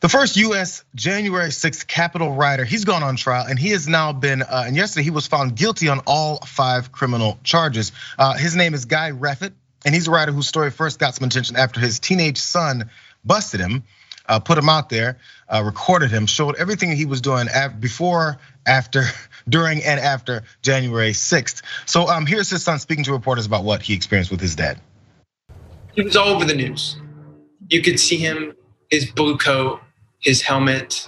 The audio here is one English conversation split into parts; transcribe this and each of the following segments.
The first US January 6th Capitol rioter, he's gone on trial and he has now been, and yesterday he was found guilty on all 5 criminal charges. His name is Guy Reffitt, and he's a writer whose story first got some attention after his teenage son busted him, put him out there, recorded him, showed everything he was doing before, after, during, and after January 6th. So here's his son speaking to reporters about what he experienced with his dad. He was all over the news. You could see him, his blue coat, his helmet,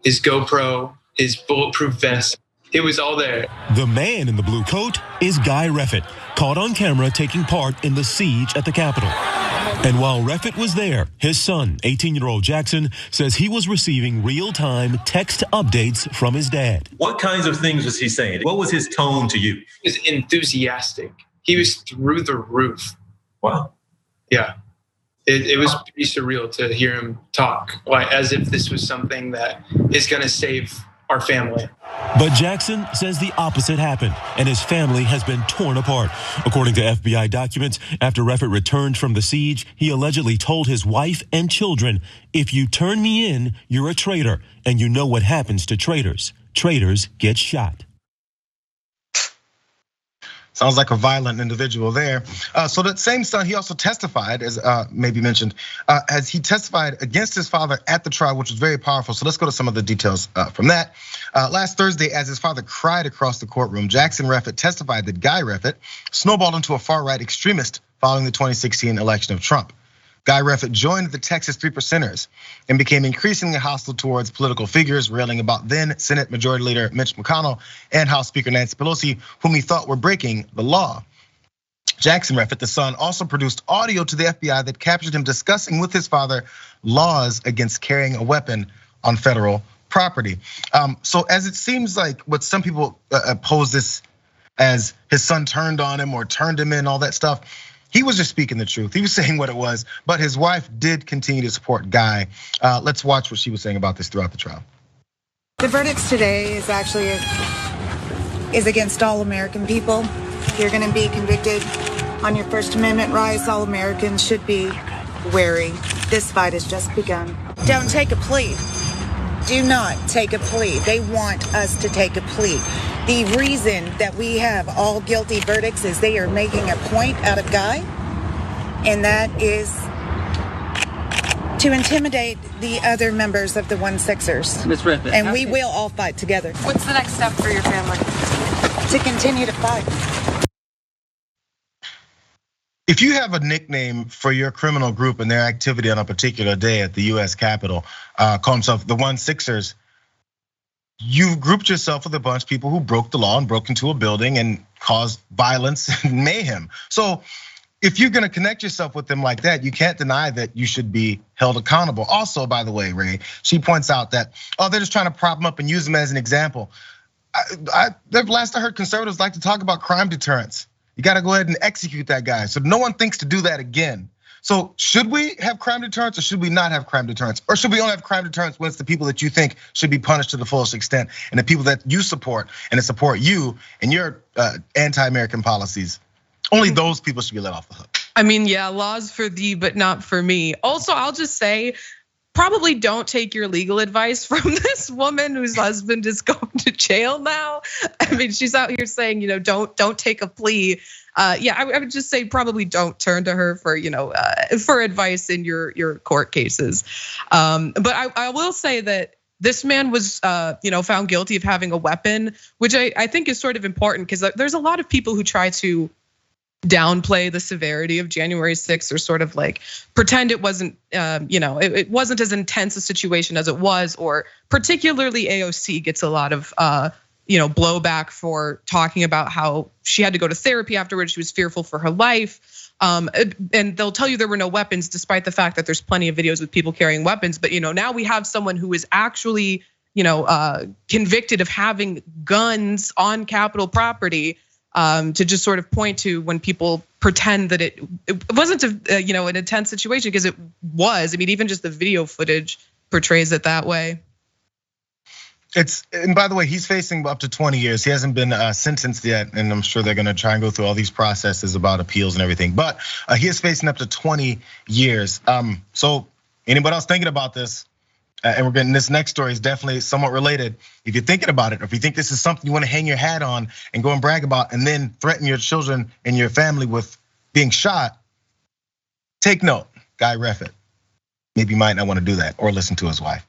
his GoPro, his bulletproof vest. It was all there. The man in the blue coat is Guy Reffitt, caught on camera taking part in the siege at the Capitol. And while Reffitt was there, his son, 18-year-old Jackson, says he was receiving real-time text updates from his dad. What kinds of things was he saying? What was his tone to you? He was enthusiastic. He was through the roof. Wow. Yeah. It was pretty surreal to hear him talk, like as if this was something that is gonna save our family. But Jackson says the opposite happened, and his family has been torn apart. According to FBI documents, after Reffitt returned from the siege, he allegedly told his wife and children, "If you turn me in, you're a traitor, and you know what happens to traitors. Traitors get shot." Sounds like a violent individual there. So that same son, he also testified, as maybe mentioned, as he testified against his father at the trial, which was very powerful. So let's go to some of the details from that. Last Thursday, as his father cried across the courtroom, Jackson Reffitt testified that Guy Reffitt snowballed into a far-right extremist following the 2016 election of Trump. Guy Reffitt joined the Texas 3 Percenters and became increasingly hostile towards political figures, railing about then Senate Majority Leader Mitch McConnell and House Speaker Nancy Pelosi, whom he thought were breaking the law. Jackson Reffitt, the son, also produced audio to the FBI that captured him discussing with his father laws against carrying a weapon on federal property. So as it seems like what some people pose this as his son turned on him or turned him in, all that stuff, he was just speaking the truth. He was saying what it was, but his wife did continue to support Guy. Let's watch what she was saying about this throughout the trial. The verdicts today is actually against all American people. You're going to be convicted on your First Amendment rights. All Americans should be wary. This fight has just begun. Don't take a plea. Do not take a plea. They want us to take a plea. The reason that we have all guilty verdicts is they are making a point out of Guy, and that is to intimidate the other members of the 1-6ers. Ms. Reffitt. And we will all fight together. What's the next step for your family? To continue to fight. If you have a nickname for your criminal group and their activity on a particular day at the US Capitol, call themselves the 1-6ers, you've grouped yourself with a bunch of people who broke the law and broke into a building and caused violence and mayhem. So if you're gonna connect yourself with them like that, you can't deny that you should be held accountable. Also, by the way, Ray, she points out that, they're just trying to prop them up and use them as an example. The last I heard, conservatives like to talk about crime deterrence. You gotta go ahead and execute that guy. So no one thinks to do that again. So should we have crime deterrence or should we not have crime deterrence? Or should we only have crime deterrence when it's the people that you think should be punished to the fullest extent and the people that you support and that support you and your anti-American policies? Only those people should be let off the hook. I mean, yeah, laws for thee, but not for me. Also, I'll just say, probably don't take your legal advice from this woman whose husband is going to jail now. I mean, she's out here saying, don't take a plea. Yeah, I would just say probably don't turn to her for, for advice in your court cases. But I will say that this man was, found guilty of having a weapon, which I think is sort of important because there's a lot of people who try to downplay the severity of January 6th or sort of like pretend it wasn't, it wasn't as intense a situation as it was, or particularly AOC gets a lot of, blowback for talking about how she had to go to therapy afterwards. She was fearful for her life. And they'll tell you there were no weapons, despite the fact that there's plenty of videos with people carrying weapons. But now we have someone who is actually, convicted of having guns on Capitol property. To just sort of point to when people pretend that it wasn't an intense situation, because it was. I mean, even just the video footage portrays it that way. And by the way, he's facing up to 20 years. He hasn't been sentenced yet, and I'm sure they're gonna try and go through all these processes about appeals and everything. But he is facing up to 20 years. So anybody else thinking about this? And we're getting this next story is definitely somewhat related. If you're thinking about it, or if you think this is something you want to hang your hat on and go and brag about, and then threaten your children and your family with being shot, take note, Guy Reffitt. Maybe you might not want to do that or listen to his wife.